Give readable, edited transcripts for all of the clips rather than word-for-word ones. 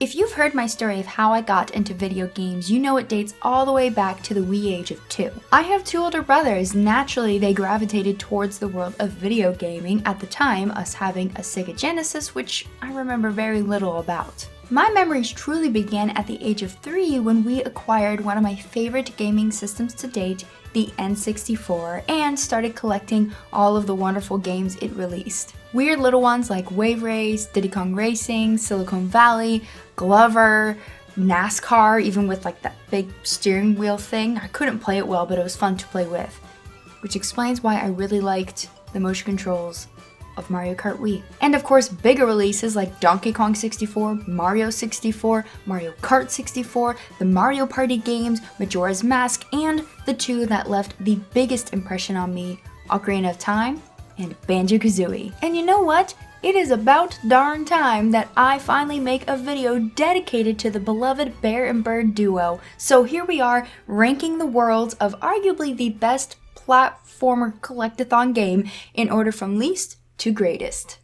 If you've heard my story of how I got into video games, you know it dates all the way back to the wee age of 2. I have 2 older brothers. Naturally, they gravitated towards the world of video gaming, at the time us having a Sega Genesis, which I remember very little about. My memories truly began at the age of 3 when we acquired one of my favorite gaming systems to date, the N64, and started collecting all of the wonderful games it released. Weird little ones like Wave Race, Diddy Kong Racing, Silicon Valley, Glover, NASCAR, even with like that big steering wheel thing. I couldn't play it well, but it was fun to play with, which explains why I really liked the motion controls of Mario Kart Wii. And of course, bigger releases like Donkey Kong 64, Mario 64, Mario Kart 64, the Mario Party games, Majora's Mask, and the 2 that left the biggest impression on me, Ocarina of Time and Banjo-Kazooie. And you know what? It is about darn time that I finally make a video dedicated to the beloved Bear and Bird duo. So here we are, ranking the worlds of arguably the best platformer collectathon game in order from least to greatest.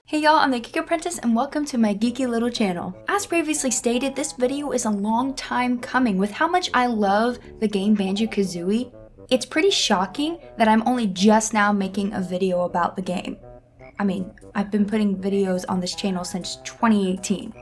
Hey y'all, I'm the Geek Apprentice and welcome to my geeky little channel. As previously stated, this video is a long time coming. With how much I love the game Banjo-Kazooie, it's pretty shocking that I'm only just now making a video about the game. I mean, I've been putting videos on this channel since 2018.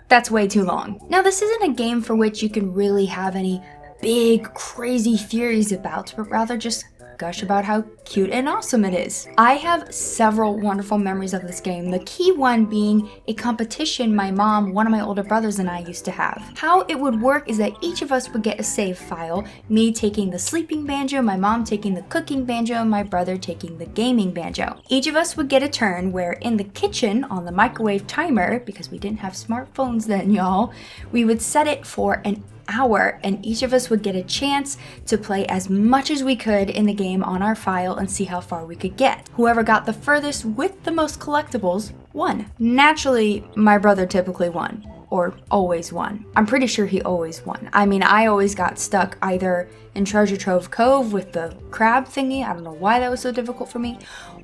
That's way too long. Now, this isn't a game for which you can really have any big, crazy theories about, but rather just gush about how cute and awesome it is. I have several wonderful memories of this game, the key one being a competition my mom, one of my older brothers, and I used to have. How it would work is that each of us would get a save file, me taking the sleeping banjo, my mom taking the cooking banjo, and my brother taking the gaming banjo. Each of us would get a turn where in the kitchen on the microwave timer, because we didn't have smartphones then, y'all, we would set it for an hour, and each of us would get a chance to play as much as we could in the game on our file and see how far we could get. Whoever got the furthest with the most collectibles won. Naturally, my brother typically won, or always won. I'm pretty sure he always won. I mean, I always got stuck either in Treasure Trove Cove with the crab thingy, I don't know why that was so difficult for me,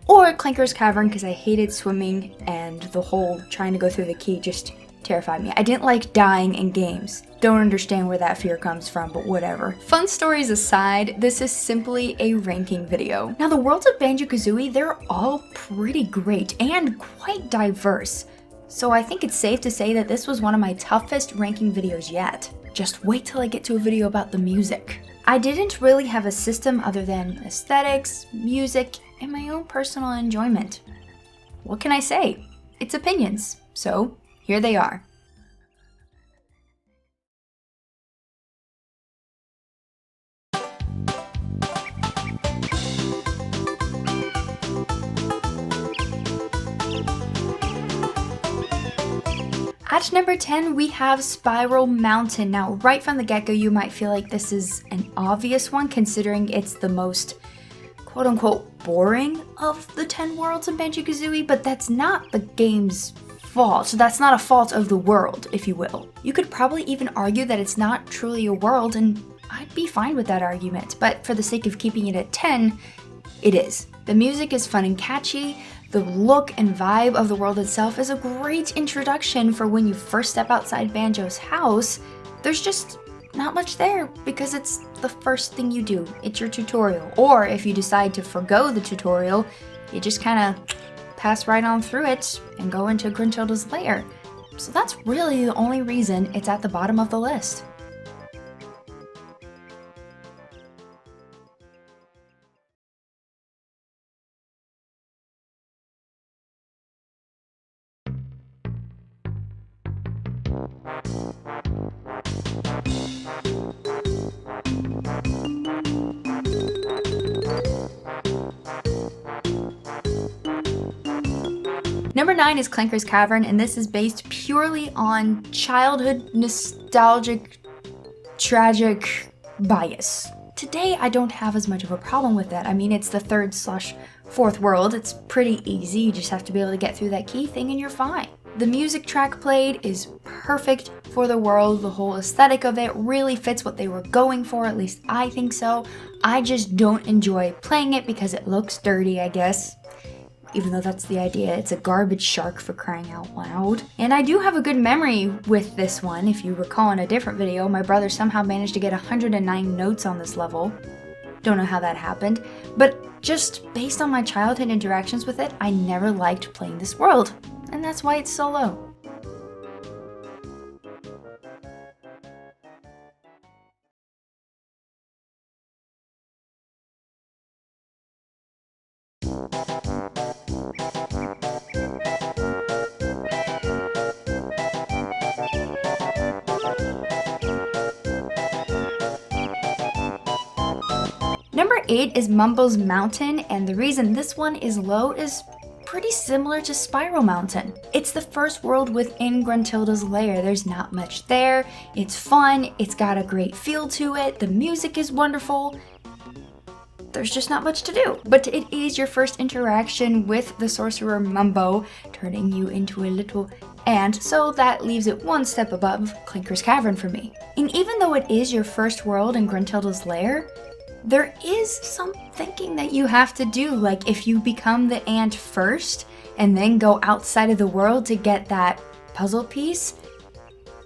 or Clanker's Cavern because I hated swimming and the whole trying to go through the key just terrified me. I didn't like dying in games. Don't understand where that fear comes from, but whatever. Fun stories aside, this is simply a ranking video. Now, the worlds of Banjo-Kazooie, they're all pretty great and quite diverse. So I think it's safe to say that this was one of my toughest ranking videos yet. Just wait till I get to a video about the music. I didn't really have a system other than aesthetics, music, and my own personal enjoyment. What can I say? It's opinions. So here they are. At number 10, we have Spiral Mountain. Now, right from the get-go, you might feel like this is an obvious one, considering it's the most quote-unquote boring of the 10 worlds in Banjo-Kazooie, but that's not the game's fault. So that's not a fault of the world, if you will. You could probably even argue that it's not truly a world, and I'd be fine with that argument, but for the sake of keeping it at 10, it is. The music is fun and catchy. The look and vibe of the world itself is a great introduction for when you first step outside Banjo's house. There's just not much there because it's the first thing you do. It's your tutorial. Or if you decide to forgo the tutorial, you just kind of pass right on through it and go into Gruntilda's lair. So that's really the only reason it's at the bottom of the list. Number 9 is Clanker's Cavern, and this is based purely on childhood nostalgic tragic bias. Today, I don't have as much of a problem with that. I mean, it's the 3rd/4th world. It's pretty easy. You just have to be able to get through that key thing and you're fine. The music track played is perfect for the world. The whole aesthetic of it really fits what they were going for, at least I think so. I just don't enjoy playing it because it looks dirty, I guess. Even though that's the idea, it's a garbage shark for crying out loud. And I do have a good memory with this one. If you recall in a different video, my brother somehow managed to get 109 notes on this level. Don't know how that happened, but just based on my childhood interactions with it, I never liked playing this world. And that's why it's so low. Number 8 is Mumbo's Mountain, and the reason this one is low is pretty similar to Spiral Mountain. It's the first world within Gruntilda's lair. There's not much there. It's fun, it's got a great feel to it, the music is wonderful. There's just not much to do. But it is your first interaction with the sorcerer Mumbo, turning you into a little ant, so that leaves it one step above Clinker's Cavern for me. And even though it is your first world in Gruntilda's lair, there is some thinking that you have to do, like if you become the ant first and then go outside of the world to get that puzzle piece,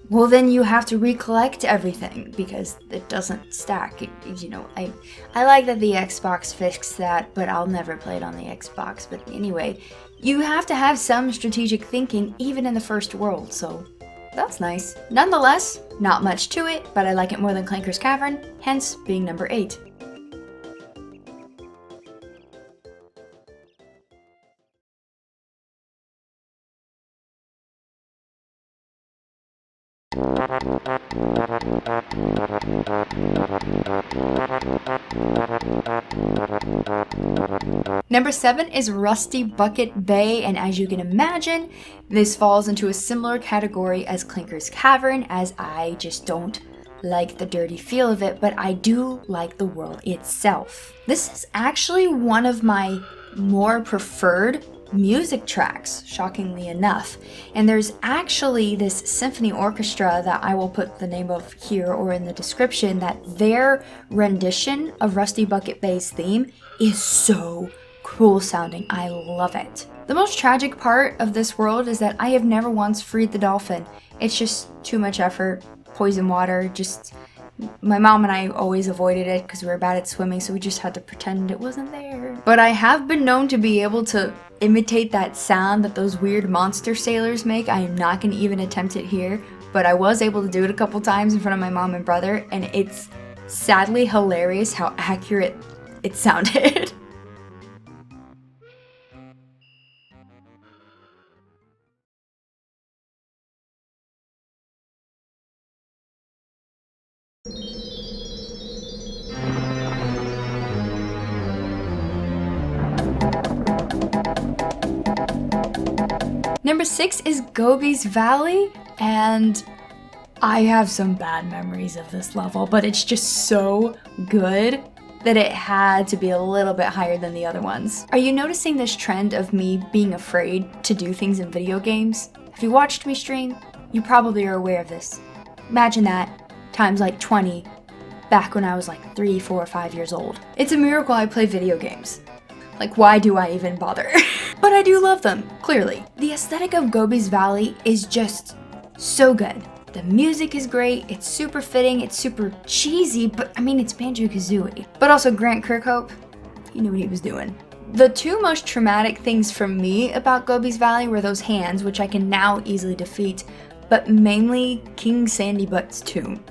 well then you have to recollect everything because it doesn't stack. You know, I like that the Xbox fixed that, but I'll never play it on the Xbox. But anyway, you have to have some strategic thinking even in the first world, so that's nice. Nonetheless, not much to it, but I like it more than Clinker's Cavern, hence being number 8. Number 7 is Rusty Bucket Bay, and as you can imagine, this falls into a similar category as Clinker's Cavern, as I just don't like the dirty feel of it, but I do like the world itself. This is actually one of my more preferred music tracks, shockingly enough. And there's actually this symphony orchestra that I will put the name of here or in the description, that their rendition of Rusty Bucket Bay's theme is so cool sounding. I love it. The most tragic part of this world is that I have never once freed the dolphin. It's just too much effort, poison water, just my mom and I always avoided it because we were bad at swimming, so we just had to pretend it wasn't there. But I have been known to be able to imitate that sound that those weird monster sailors make. I am not going to even attempt it here, but I was able to do it a couple times in front of my mom and brother, and it's sadly hilarious how accurate it sounded. Number 6 is Gobi's Valley, and I have some bad memories of this level, but it's just so good that it had to be a little bit higher than the other ones. Are you noticing this trend of me being afraid to do things in video games? If you watched me stream, you probably are aware of this. Imagine that times like 20 back when I was like 3, 4, 5 years old. It's a miracle I play video games. Like, why do I even bother? But I do love them, clearly. The aesthetic of Gobi's Valley is just so good. The music is great, it's super fitting, it's super cheesy, but I mean, it's Banjo-Kazooie. But also Grant Kirkhope, he knew what he was doing. The two most traumatic things for me about Gobi's Valley were those hands, which I can now easily defeat, but mainly King Sandybutt's tomb.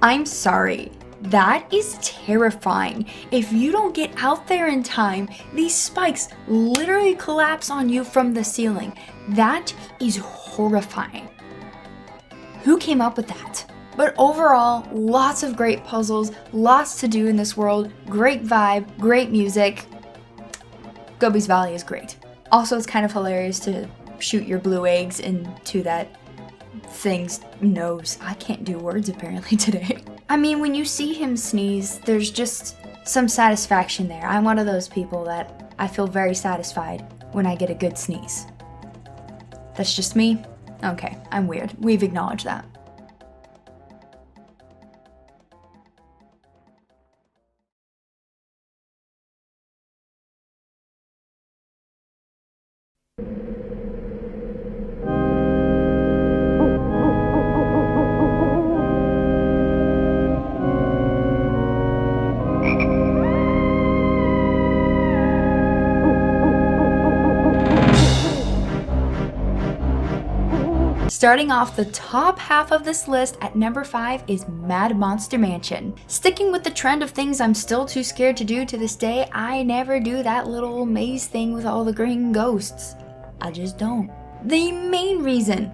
I'm sorry. That is terrifying. If you don't get out there in time, these spikes literally collapse on you from the ceiling. That is horrifying. Who came up with that? But overall, lots of great puzzles, lots to do in this world, great vibe, great music. Gobi's Valley is great. Also, it's kind of hilarious to shoot your blue eggs into that thing's nose. I can't do words apparently today. I mean, when you see him sneeze, there's just some satisfaction there. I'm one of those people that I feel very satisfied when I get a good sneeze. That's just me? Okay, I'm weird. We've acknowledged that. Starting off the top half of this list at number 5 is Mad Monster Mansion. Sticking with the trend of things I'm still too scared to do to this day, I never do that little maze thing with all the green ghosts. I just don't. The main reason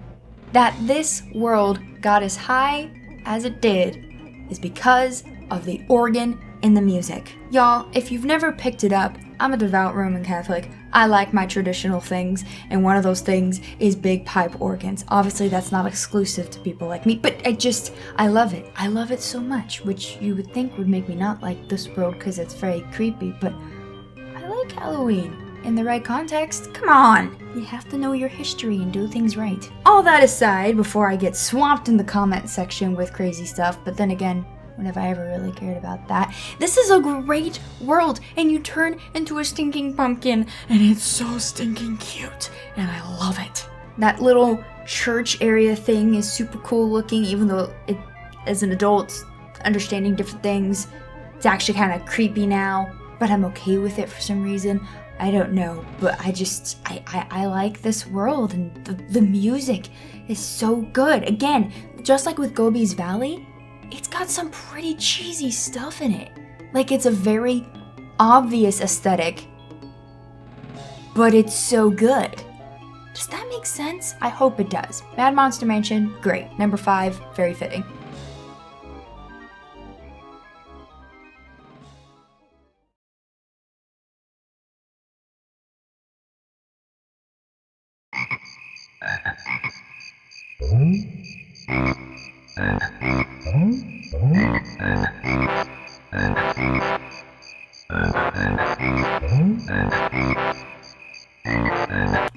that this world got as high as it did is because of the organ in the music. Y'all, if you've never picked it up, I'm a devout Roman Catholic. I like my traditional things, and one of those things is big pipe organs. Obviously, that's not exclusive to people like me, but I love it. I love it so much, which you would think would make me not like this world because it's very creepy, but I like Halloween. In the right context, come on! You have to know your history and do things right. All that aside, before I get swamped in the comment section with crazy stuff, but then again, when have I ever really cared about that? This is a great world, and you turn into a stinking pumpkin, and it's so stinking cute, and I love it. That little church area thing is super cool looking, even though it, as an adult, understanding different things, it's actually kind of creepy now, but I'm okay with it for some reason. I don't know, but I like this world, and the music is so good. Again, just like with Gobi's Valley, it's got some pretty cheesy stuff in it. Like, it's a very obvious aesthetic, but it's so good. Does that make sense? I hope it does. Mad Monster Mansion, great. Number 5, very fitting.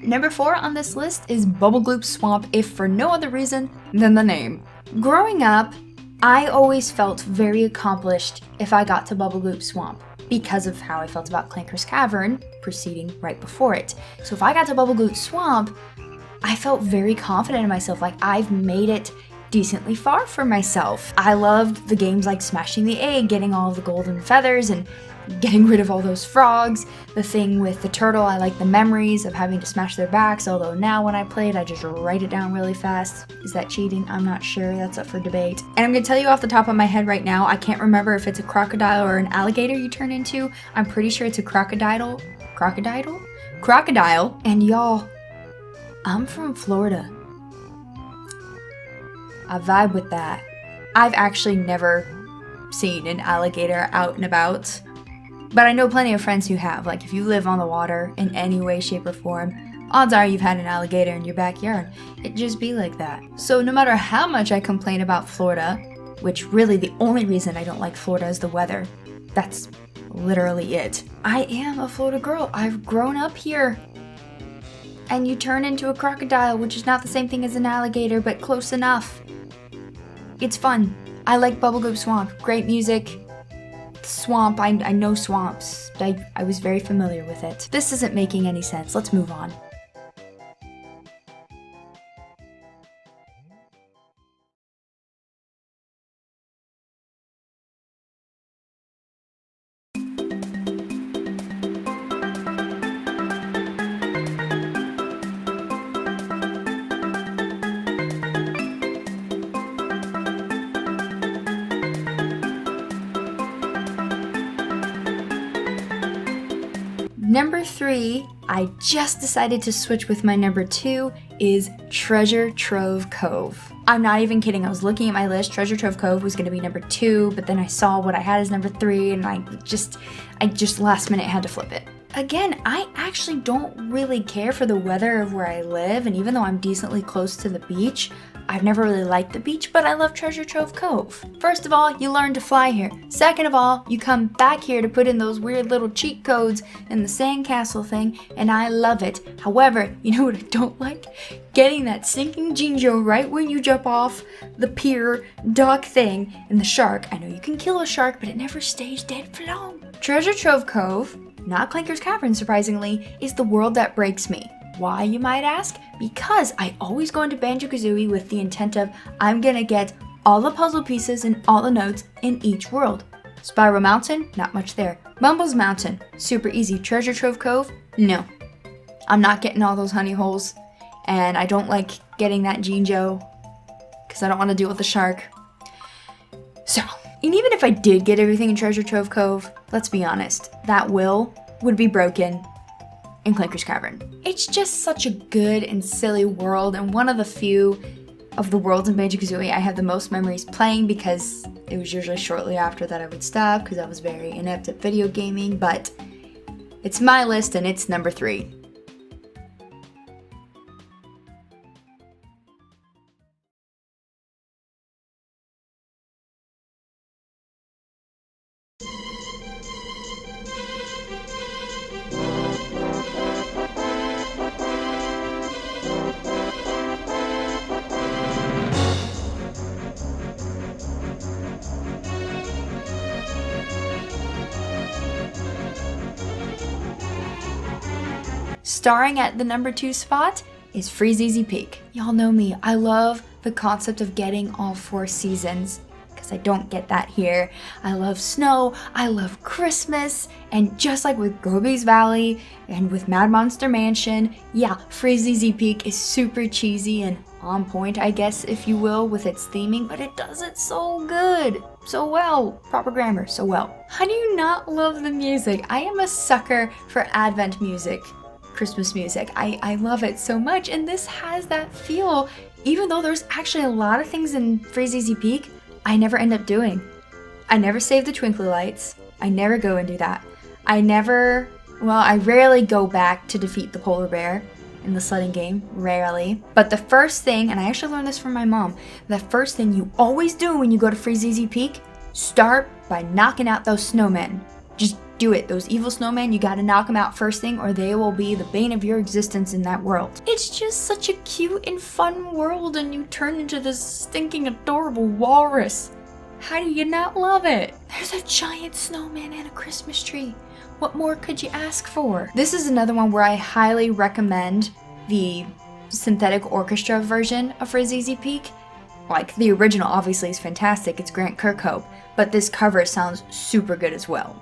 Number 4 on this list is Bubble Gloop Swamp, if for no other reason than the name. Growing up, I always felt very accomplished if I got to Bubble Gloop Swamp because of how I felt about Clanker's Cavern proceeding right before it. So if I got to Bubble Gloop Swamp, I felt very confident in myself, like I've made it decently far for myself. I loved the games like Smashing the Egg, getting all of the golden feathers and getting rid of all those frogs. The thing with the turtle, I like the memories of having to smash their backs, although now when I play it, I just write it down really fast. Is that cheating? I'm not sure. That's up for debate. And I'm gonna tell you off the top of my head right now, I can't remember if it's a crocodile or an alligator you turn into. I'm pretty sure it's a crocodile. Crocodile. And y'all, I'm from Florida. I vibe with that. I've actually never seen an alligator out and about, but I know plenty of friends who have. Like, if you live on the water in any way, shape, or form, odds are you've had an alligator in your backyard. It just be like that. So no matter how much I complain about Florida, which really the only reason I don't like Florida is the weather. That's literally it. I am a Florida girl. I've grown up here. And you turn into a crocodile, which is not the same thing as an alligator, but close enough. It's fun. I like Bubble Gloop Swamp. Great music. Swamp, I know swamps. I was very familiar with it. This isn't making any sense. Let's move on. Number 3, I just decided to switch with my number 2, is Treasure Trove Cove. I'm not even kidding, I was looking at my list, Treasure Trove Cove was gonna be number 2, but then I saw what I had as number 3, and I just last minute had to flip it. Again, I actually don't really care for the weather of where I live, and even though I'm decently close to the beach, I've never really liked the beach, but I love Treasure Trove Cove. First of all, you learn to fly here. Second of all, you come back here to put in those weird little cheat codes in the sandcastle thing, and I love it. However, you know what I don't like? Getting that sinking Banjo right when you jump off the pier dock thing and the shark. I know you can kill a shark, but it never stays dead for long. Treasure Trove Cove, not Clanker's Cavern surprisingly, is the world that breaks me. Why, you might ask? Because I always go into Banjo-Kazooie with the intent of I'm gonna get all the puzzle pieces and all the notes in each world. Spiral Mountain, not much there. Mumbles Mountain, super easy. Treasure Trove Cove, no. I'm not getting all those honey holes, and I don't like getting that Banjo because I don't want to deal with the shark. So, and even if I did get everything in Treasure Trove Cove, let's be honest, that would be broken in Clanker's Cavern. It's just such a good and silly world, and one of the few of the worlds in Banjo-Kazooie I have the most memories playing, because it was usually shortly after that I would stop because I was very inept at video gaming, but it's my list and it's number 3. Starring at the number 2 spot is Freezeezy Peak. Y'all know me, I love the concept of getting all 4 seasons, because I don't get that here. I love snow, I love Christmas, and just like with Gobi's Valley and with Mad Monster Mansion, yeah, Freezeezy Peak is super cheesy and on point, I guess, if you will, with its theming, but it does it so good, so well, proper grammar, so well. How do you not love the music? I am a sucker for Advent music. Christmas music. I love it so much, and this has that feel, even though there's actually a lot of things in Freezeezy Peak I never end up doing. I never save the twinkly lights. I never go and do that. I rarely go back to defeat the polar bear in the sledding game, rarely. But the first thing, and I actually learned this from my mom, the first thing you always do when you go to Freezeezy Peak, start by knocking out those snowmen. Just do it. Those evil snowmen, you gotta knock them out first thing or they will be the bane of your existence in that world. It's just such a cute and fun world, and you turn into this stinking adorable walrus. How do you not love it? There's a giant snowman and a Christmas tree. What more could you ask for? This is another one where I highly recommend the synthetic orchestra version of Freezeezy Peak. Like, the original obviously is fantastic, it's Grant Kirkhope, but this cover sounds super good as well.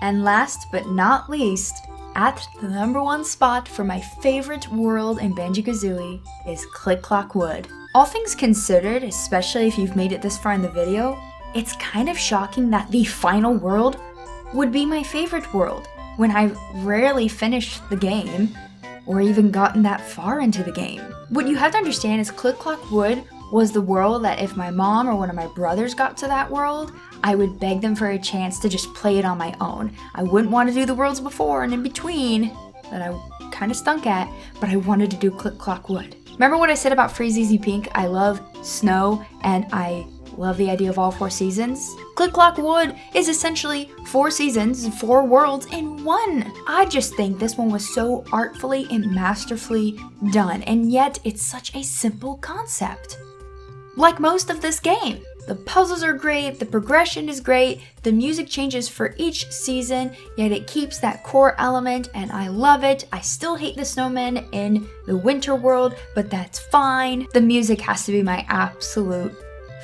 And last but not least, at the number 1 spot for my favorite world in Banjo-Kazooie is Click Clock Wood. All things considered, especially if you've made it this far in the video, it's kind of shocking that the final world would be my favorite world when I've rarely finished the game or even gotten that far into the game. What you have to understand is Click Clock Wood was the world that if my mom or one of my brothers got to that world, I would beg them for a chance to just play it on my own. I wouldn't want to do the worlds before and in between that I kind of stunk at, but I wanted to do Click Clock Wood. Remember what I said about Freezeezy Peak? I love snow and I love the idea of all 4 seasons. Click Clock Wood is essentially 4 seasons, 4 worlds in one. I just think this one was so artfully and masterfully done, and yet it's such a simple concept. Like most of this game. The puzzles are great, the progression is great, the music changes for each season, yet it keeps that core element, and I love it. I still hate the snowmen in the winter world, but that's fine. The music has to be my absolute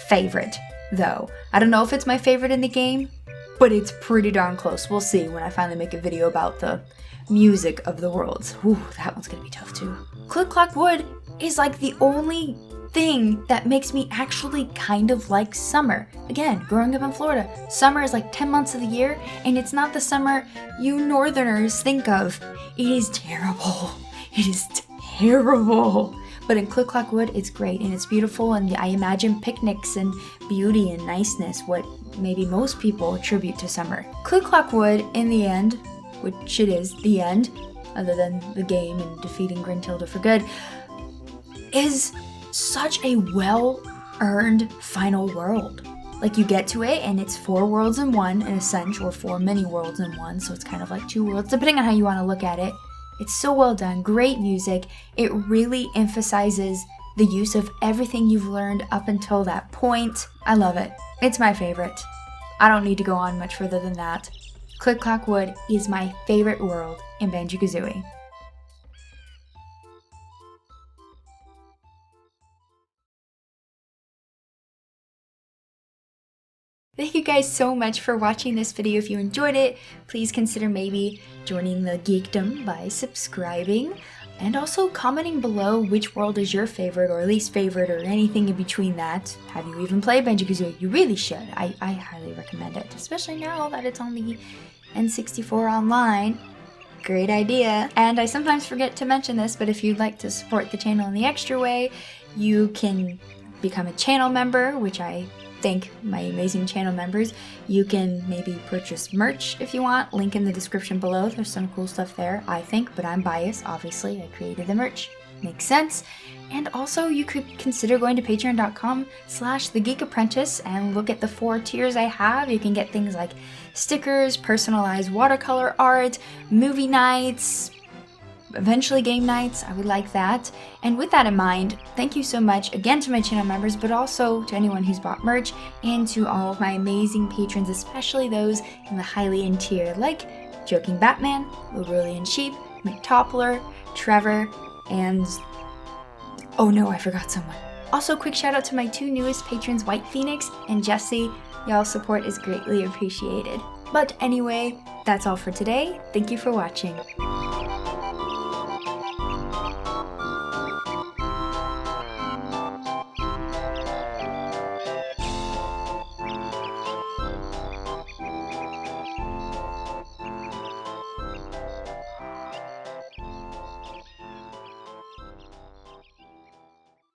favorite, though. I don't know if it's my favorite in the game, but it's pretty darn close. We'll see when I finally make a video about the music of the worlds. Ooh, that one's gonna be tough too. Click Clock Wood is like the only thing that makes me actually kind of like summer. Again, growing up in Florida, summer is like 10 months of the year, and it's not the summer you northerners think of. It is terrible. It is terrible. But in Click Clock Wood, it's great and it's beautiful, and I imagine picnics and beauty and niceness, what maybe most people attribute to summer. Click Clock Wood, in the end, which it is the end, other than the game and defeating Gruntilda for good, is such a well-earned final world. Like, you get to it and it's 4 worlds in one, in a sense, or 4 mini worlds in one, so it's kind of like 2 worlds, depending on how you want to look at it. It's so well done, great music. It really emphasizes the use of everything you've learned up until that point. I love it. It's my favorite. I don't need to go on much further than that. Click Clock Wood is my favorite world in Banjo-Kazooie. Thank you guys so much for watching this video. If you enjoyed it, please consider maybe joining the geekdom by subscribing and also commenting below which world is your favorite or least favorite or anything in between that. Have you even played Banjo-Kazooie? You really should. I highly recommend it, especially now that it's on the N64 online. Great idea. And I sometimes forget to mention this, but if you'd like to support the channel in the extra way, you can become a channel member, which I thank my amazing channel members. You can maybe purchase merch if you want, link in the description below. There's some cool stuff there, I think, but I'm biased, obviously. I created the merch. Makes sense. And also, you could consider going to patreon.com/thegeekapprentice and look at the 4 tiers I have. You can get things like stickers, personalized watercolor art, movie nights, eventually game nights. I would like that. And with that in mind, thank you so much again to my channel members, but also to anyone who's bought merch, and to all of my amazing patrons, especially those in the highly end tier, like Joking Batman, Lorulian Sheep, McToppler, Trevor, and oh no, I forgot someone. Also, quick shout out to my 2 newest patrons, White Phoenix and Jessie. Y'all's support is greatly appreciated. But anyway, that's all for today. Thank you for watching.